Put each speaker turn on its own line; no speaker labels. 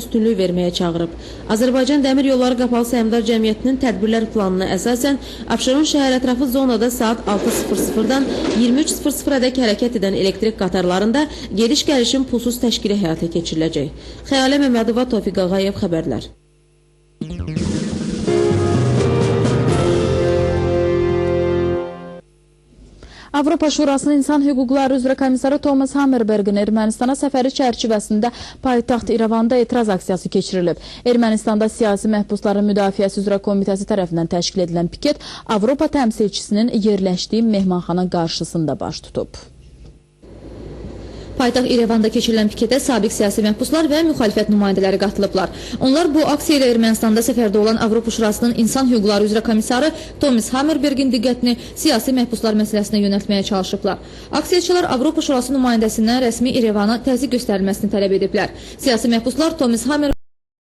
üstünlük verməyə çağırıb. Azərbaycan Dəmir Yolları Qapalı Səhmdar Cəmiyyətinin tədbirlər planına əsasən Abşeron şəhər ətrafı zonada saat 6:00-dan 23:00-dək hərəkət edən elektrik qatarlarında gediş-gəlişin pulsuz təşkili həyata keçiriləcək. Xəyalə Məmmədova, Tofiq Ağayev xəbərlər.
Avropa Şurasının İnsan Hüquqları üzrə komissarı Thomas Hammerbergin Ermənistana səfəri çərçivəsində paytaxt İrəvanda etiraz aksiyası keçirilib. Ermənistanda siyasi məhbusların müdafiəsi üzrə komitəsi tərəfindən təşkil edilən piket Avropa təmsilçisinin yerləşdiyi mehmanxana qarşısında baş tutub.
Paytaxt İrəvanda keçirilən piketə sabiq siyasi məhbuslar və müxalifət nümayəndələri qatılıblar. Onlar bu aksiya ilə Ermənistanda səfərdə olan Avropa Şurasının İnsan Hüquqları üzrə komissarı Thomas Hammerbergin diqqətini siyasi məhbuslar məsələsinə yönəltməyə çalışıblar. Aksiyaçılar Avropa Şurası nümayəndəsindən rəsmi İrəvana təzyiq göstərilməsini tələb ediblər. Siyasi məhbuslar Thomas Hammerbergin